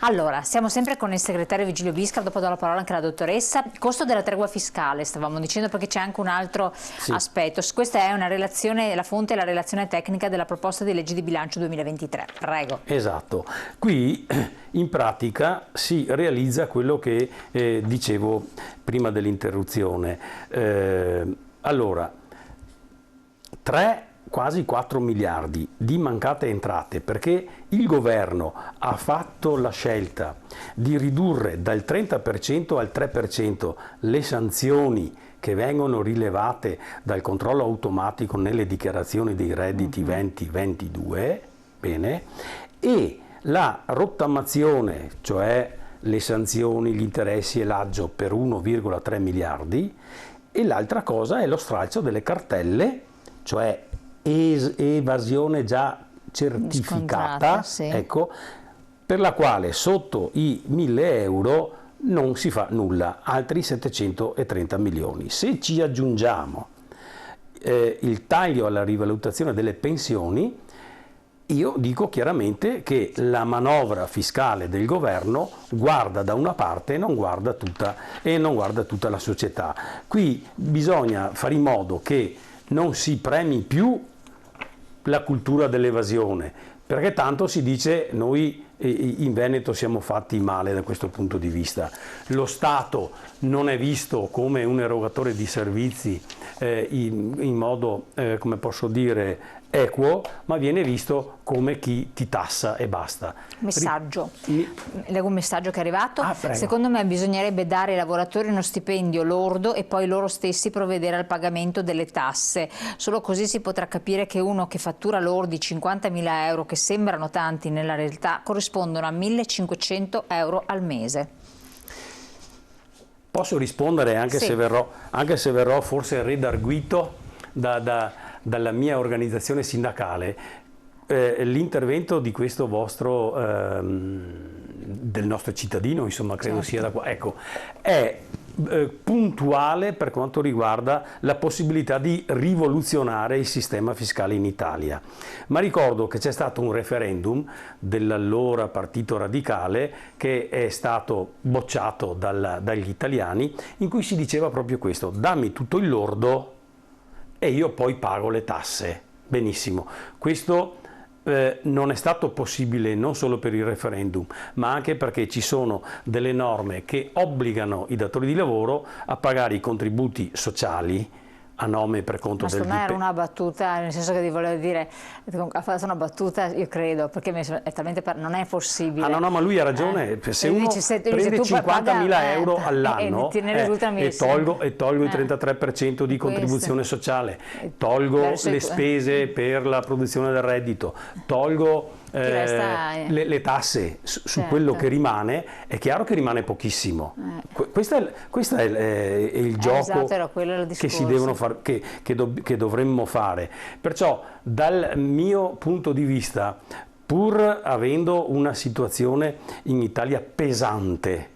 Allora, siamo sempre con il segretario Vigilio Biscar, dopo do la parola anche alla dottoressa. Costo della tregua fiscale, stavamo dicendo, perché c'è anche un altro aspetto. Questa è una relazione, la fonte è la relazione tecnica della proposta di legge di bilancio 2023. Prego. Esatto. Qui in pratica si realizza quello che dicevo prima dell'interruzione. Allora, quasi 4 miliardi di mancate entrate, perché il governo ha fatto la scelta di ridurre dal 30% al 3% le sanzioni che vengono rilevate dal controllo automatico nelle dichiarazioni dei redditi 2022, bene, e la rottamazione, cioè le sanzioni, gli interessi e l'aggio per 1,3 miliardi, e l'altra cosa è lo stralcio delle cartelle, cioè evasione già certificata, ecco, per la quale sotto i 1.000 euro non si fa nulla, altri 730 milioni. Se ci aggiungiamo il taglio alla rivalutazione delle pensioni, io dico chiaramente che la manovra fiscale del governo guarda da una parte e non guarda tutta la società. Qui bisogna fare in modo che non si premi più la cultura dell'evasione, perché tanto si dice noi in Veneto siamo fatti male da questo punto di vista. Lo Stato non è visto come un erogatore di servizi in modo, come posso dire, equo, ma viene visto come chi ti tassa e basta. Messaggio. Leggo un messaggio che è arrivato. Secondo me bisognerebbe dare ai lavoratori uno stipendio lordo e poi loro stessi provvedere al pagamento delle tasse. Solo così si potrà capire che uno che fattura lordi 50.000 euro, che sembrano tanti nella realtà, corrispondono a 1.500 euro al mese. Posso rispondere anche, se verrò forse redarguito dalla mia organizzazione sindacale. L'intervento di questo vostro, del nostro cittadino, insomma, credo sia da qua, ecco, è puntuale per quanto riguarda la possibilità di rivoluzionare il sistema fiscale in Italia. Ma ricordo che c'è stato un referendum dell'allora Partito Radicale che è stato bocciato dagli italiani, in cui si diceva proprio questo: dammi tutto il lordo e io poi pago le tasse. Benissimo, questo non è stato possibile non solo per il referendum, ma anche perché ci sono delle norme che obbligano i datori di lavoro a pagare i contributi sociali a nome per conto del dipendente. Ma era una battuta, nel senso che ti volevo dire, ha fatto una battuta, io credo, perché è talmente non è possibile. No, ma lui ha ragione, se uno prende 50.000 euro all'anno e tolgo il 33% di contribuzione sociale, tolgo le spese per la produzione del reddito, tolgo le tasse su quello che rimane, è chiaro che rimane pochissimo. Questo è il gioco che si devono fare, che dovremmo fare. Perciò dal mio punto di vista, pur avendo una situazione in Italia pesante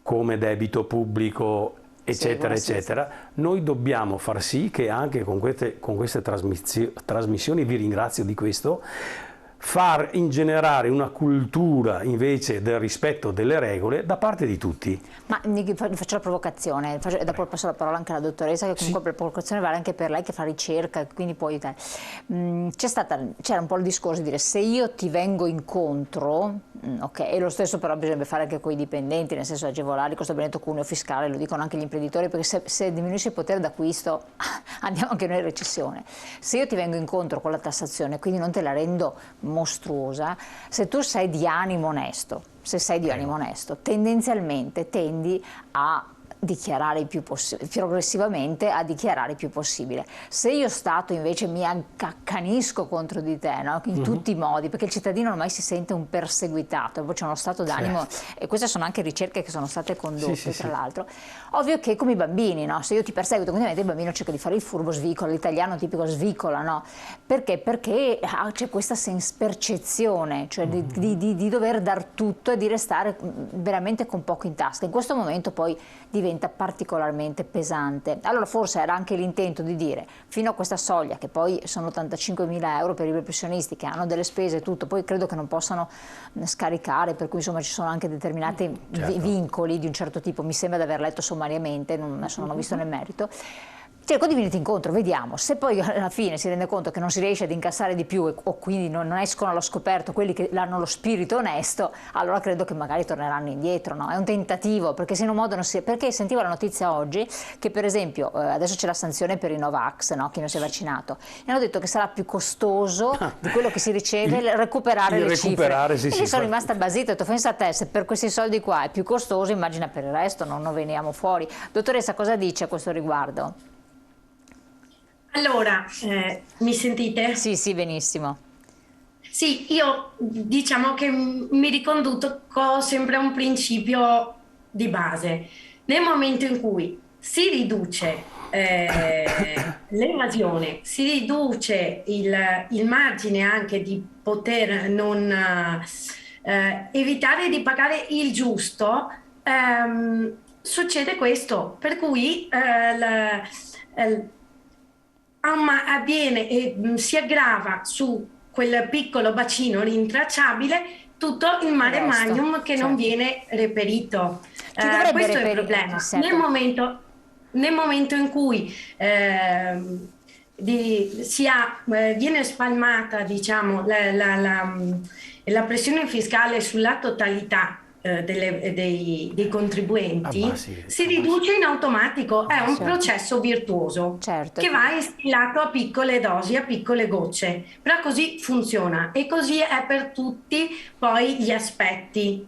come debito pubblico eccetera eccetera, noi dobbiamo far sì che anche con queste trasmissioni, vi ringrazio di questo, far ingenerare una cultura invece del rispetto delle regole da parte di tutti. Ma faccio la provocazione, dopo passo la parola anche alla dottoressa, che comunque la provocazione vale anche per lei che fa ricerca, quindi può aiutare. C'era un po' il discorso di dire: se io ti vengo incontro, ok, e lo stesso però bisogna fare anche con i dipendenti, nel senso agevolare questo benedetto cuneo fiscale, lo dicono anche gli imprenditori, perché se diminuisce il potere d'acquisto andiamo anche noi in recessione. Se io ti vengo incontro con la tassazione, quindi non te la rendo mostruosa, se tu sei di animo onesto, tendenzialmente tendi a dichiarare il più possibile, progressivamente a dichiarare il più possibile. Se io Stato invece mi accanisco contro di te, no? In tutti i modi, perché il cittadino ormai si sente un perseguitato, poi c'è uno stato d'animo, e queste sono anche ricerche che sono state condotte, tra l'altro. Ovvio che come i bambini, no? Se io ti perseguito continuamente, il bambino cerca di fare il furbo, svicola, l'italiano tipico svicola, no? Perché? Perché c'è questa percezione, cioè di dover dar tutto e di restare veramente con poco in tasca. In questo momento poi diventa diventa particolarmente pesante. Allora forse era anche l'intento di dire fino a questa soglia, che poi sono 85.000 euro per i professionisti che hanno delle spese e tutto, poi credo che non possano scaricare, per cui insomma ci sono anche determinati vincoli di un certo tipo, mi sembra di aver letto sommariamente, adesso non ho visto nel merito. Cerco di venirti incontro, vediamo, se poi alla fine si rende conto che non si riesce ad incassare di più o quindi non escono allo scoperto quelli che hanno lo spirito onesto, allora credo che magari torneranno indietro, no? È un tentativo, perché se in un modo non si... Perché sentivo la notizia oggi che per esempio adesso c'è la sanzione per i Novax, no? Chi non si è vaccinato, e hanno detto che sarà più costoso di quello che si riceve recuperare le cifre. Sì, e sì, io sono rimasta basita, ho detto pensa a te, se per questi soldi qua è più costoso, immagina per il resto, non veniamo fuori. Dottoressa, cosa dice a questo riguardo? Allora, mi sentite? Sì, sì, benissimo. Sì, io diciamo che mi riconduco sempre a un principio di base. Nel momento in cui si riduce l'evasione, si riduce il margine anche di poter non evitare di pagare il giusto, succede questo, per cui avviene e si aggrava su quel piccolo bacino rintracciabile tutto il mare magnum che non viene reperito. Questo è il problema. Nel momento in cui viene spalmata, diciamo, la pressione fiscale sulla totalità dei contribuenti, si riduce in automatico, è un processo virtuoso che va instillato a piccole dosi, a piccole gocce, però così funziona e così è per tutti poi gli aspetti.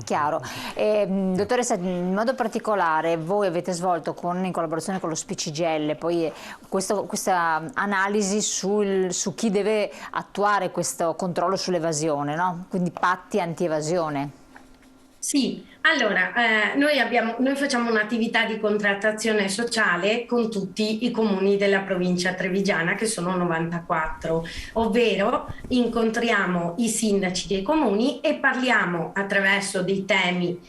Chiaro. Dottoressa, in modo particolare voi avete svolto in collaborazione con lo SPCGL poi questa analisi su chi deve attuare questo controllo sull'evasione, no? Quindi patti anti-evasione. Sì, allora noi facciamo un'attività di contrattazione sociale con tutti i comuni della provincia trevigiana, che sono 94, ovvero incontriamo i sindaci dei comuni e parliamo attraverso dei temi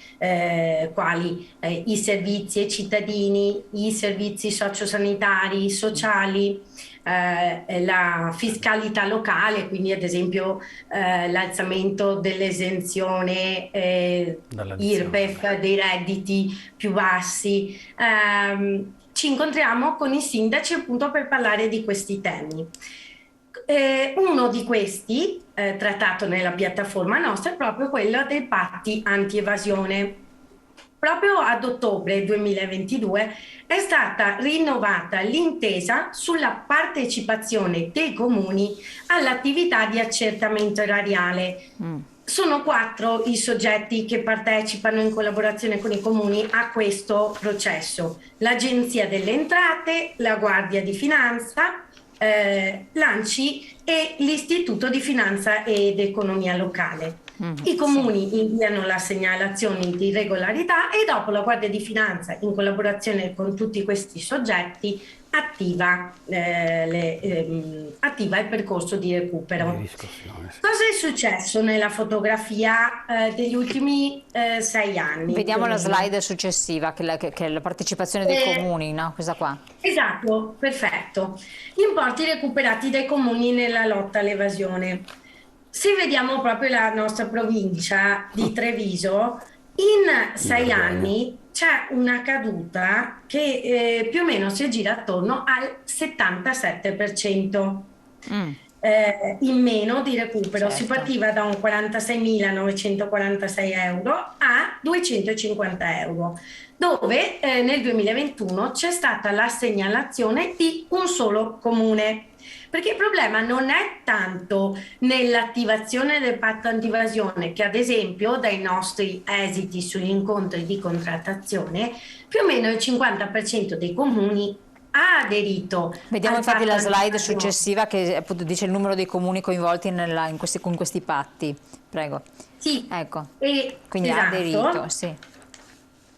quali i servizi ai cittadini, i servizi sociosanitari, sociali, la fiscalità locale, quindi ad esempio l'alzamento dell'esenzione IRPEF dei redditi più bassi. Ci incontriamo con i sindaci appunto per parlare di questi temi. Uno di questi, trattato nella piattaforma nostra, è proprio quello dei patti anti-evasione. Proprio ad ottobre 2022 è stata rinnovata l'intesa sulla partecipazione dei comuni all'attività di accertamento erariale. Sono 4 i soggetti che partecipano in collaborazione con i comuni a questo processo: l'Agenzia delle Entrate, la Guardia di Finanza, l'ANCI e l'Istituto di Finanza ed Economia Locale. I comuni inviano la segnalazione di irregolarità e dopo la Guardia di Finanza, in collaborazione con tutti questi soggetti, attiva il percorso di recupero. Cosa è successo nella fotografia degli ultimi 6 anni? Vediamo la slide successiva, che è la partecipazione dei comuni, no? Questa qua. Esatto, perfetto. Gli importi recuperati dai comuni nella lotta all'evasione. Se vediamo proprio la nostra provincia di Treviso, in 6 anni c'è una caduta che più o meno si aggira attorno al 77% in meno di recupero. Si partiva da un 46.946 euro a 250 euro, dove nel 2021 c'è stata la segnalazione di un solo comune. Perché il problema non è tanto nell'attivazione del patto antivasione, che ad esempio dai nostri esiti sugli incontri di contrattazione, più o meno il 50% dei comuni ha aderito. Vediamo infatti la slide successiva che appunto dice il numero dei comuni coinvolti in questi patti. Prego. Sì, ecco. Quindi ha aderito, sì.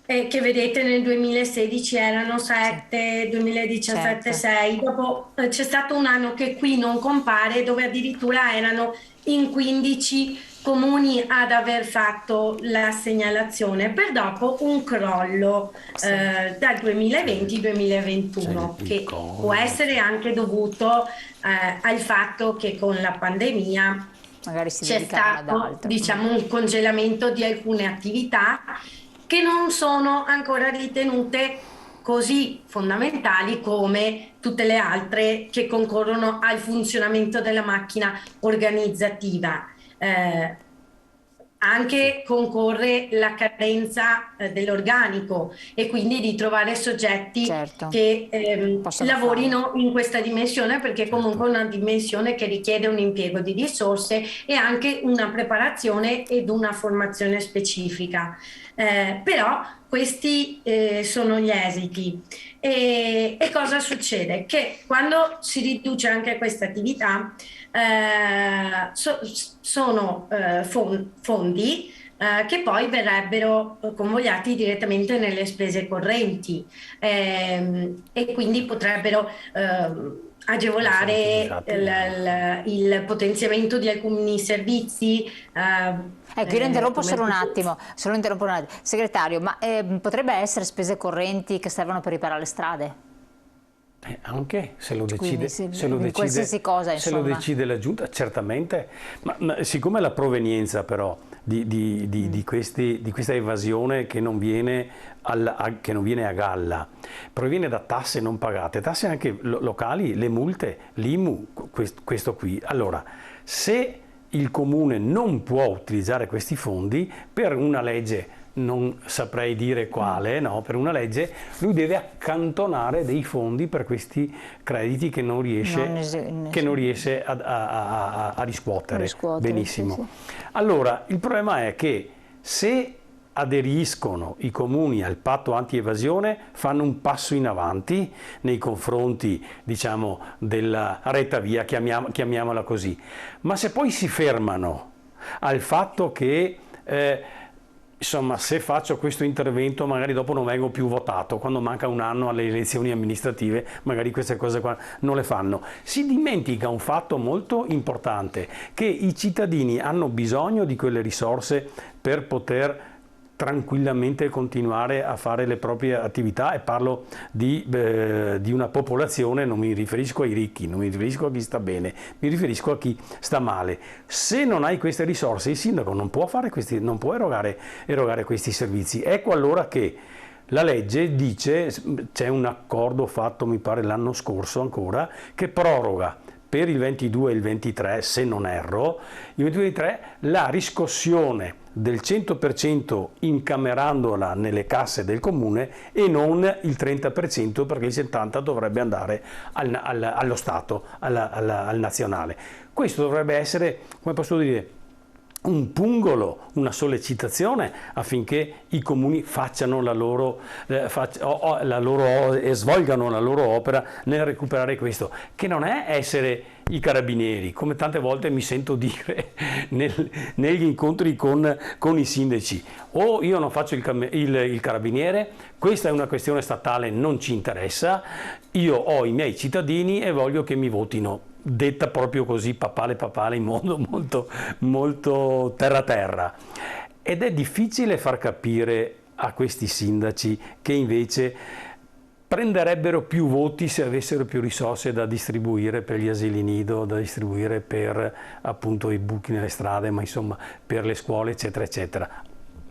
Che vedete nel 2016 erano 7, 2017 6, dopo c'è stato un anno che qui non compare, dove addirittura erano in 15 comuni ad aver fatto la segnalazione, per dopo un crollo dal 2020-2021, che può essere anche dovuto al fatto che con la pandemia magari si c'è dedicano ad stato, altro. diciamo, un congelamento di alcune attività che non sono ancora ritenute così fondamentali come tutte le altre che concorrono al funzionamento della macchina organizzativa. Anche concorre la carenza dell'organico e quindi di trovare soggetti Certo. che lavorino farlo in questa dimensione, perché comunque è una dimensione che richiede un impiego di risorse e anche una preparazione ed una formazione specifica. Però questi sono gli esiti. E cosa succede? Che quando si riduce anche questa attività, sono fondi che poi verrebbero convogliati direttamente nelle spese correnti e quindi potrebbero agevolare il potenziamento di alcuni servizi. Ecco, io lo interrompo solo un attimo, segretario, ma potrebbe essere spese correnti che servono per riparare le strade? Anche se lo Quindi, decide, qualsiasi cosa, se lo decide la Giunta, certamente, ma siccome la provenienza però di questa evasione che non viene a galla, proviene da tasse non pagate, tasse anche locali, le multe, l'IMU, questo qui. Allora, se il Comune non può utilizzare questi fondi per una legge, non saprei dire quale, no, per una legge, lui deve accantonare dei fondi per questi crediti che non riesce a riscuotere. Benissimo. Sì, sì. Allora, il problema è che se aderiscono i comuni al patto anti-evasione, fanno un passo in avanti nei confronti, diciamo, della retta via, chiamiamola così. Ma se poi si fermano al fatto che insomma, se faccio questo intervento magari dopo non vengo più votato, quando manca un anno alle elezioni amministrative magari queste cose qua non le fanno. Si dimentica un fatto molto importante, che i cittadini hanno bisogno di quelle risorse per poter tranquillamente continuare a fare le proprie attività, e parlo di una popolazione, non mi riferisco ai ricchi, non mi riferisco a chi sta bene, mi riferisco a chi sta male. Se non hai queste risorse, il sindaco non può erogare questi servizi. Ecco allora che la legge dice, c'è un accordo fatto mi pare l'anno scorso ancora, che proroga per il 22 e il 23, se non erro, il 22 e il 23 la riscossione del 100% incamerandola nelle casse del comune e non il 30%, perché il 70% dovrebbe andare allo Stato, al nazionale. Questo dovrebbe essere, come posso dire, un pungolo, una sollecitazione affinché i comuni facciano e svolgano la loro opera nel recuperare questo, che non è essere i carabinieri, come tante volte mi sento dire negli incontri con i sindaci. O io non faccio il carabiniere, questa è una questione statale, non ci interessa, io ho i miei cittadini e voglio che mi votino. Detta proprio così, papale in modo molto, molto terra. Ed è difficile far capire a questi sindaci che invece prenderebbero più voti se avessero più risorse da distribuire per gli asili nido, da distribuire per appunto i buchi nelle strade, ma insomma per le scuole, eccetera, eccetera,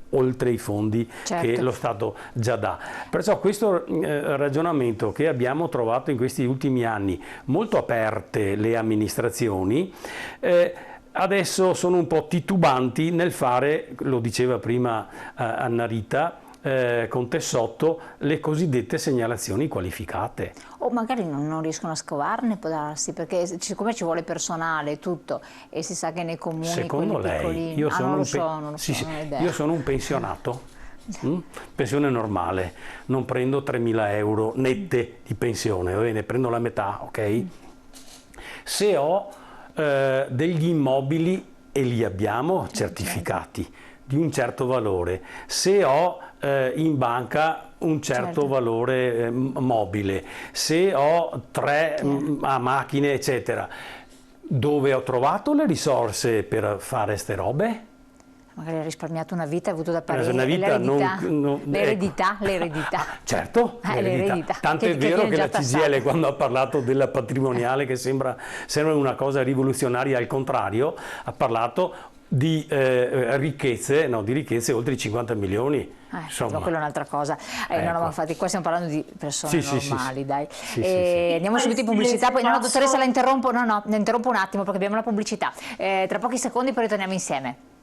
oltre i fondi che lo Stato già dà. Perciò questo ragionamento che abbiamo trovato in questi ultimi anni, molto aperte le amministrazioni, adesso sono un po' titubanti nel fare, lo diceva prima Anna Rita, con Tessotto, le cosiddette segnalazioni qualificate. O magari non riescono a scovarne, può darsi, perché siccome ci vuole personale e tutto, e si sa che nei comuni, secondo lei, piccolini, io sono io sono un pensionato, pensione normale, non prendo 3.000 euro nette di pensione, va bene, prendo la metà, ok? Se ho degli immobili, e li abbiamo certificati, di un certo valore, se ho in banca un certo valore mobile, se ho 3 macchine, eccetera, Dove ho trovato le risorse per fare ste robe? Magari hai risparmiato una vita, hai avuto da pagare Una vita l'eredità. Certo, l'eredità. Tanto è vero che la CGIL, quando ha parlato della patrimoniale, che sembra una cosa rivoluzionaria, al contrario, ha parlato di ricchezze oltre i 50 milioni. Insomma, quella è un'altra cosa. Ecco. No, infatti qua stiamo parlando di persone normali, dai. Andiamo subito in sì, pubblicità, poi posso... dottoressa la interrompo, ne interrompo un attimo perché abbiamo la pubblicità. Tra pochi secondi poi ritorniamo insieme.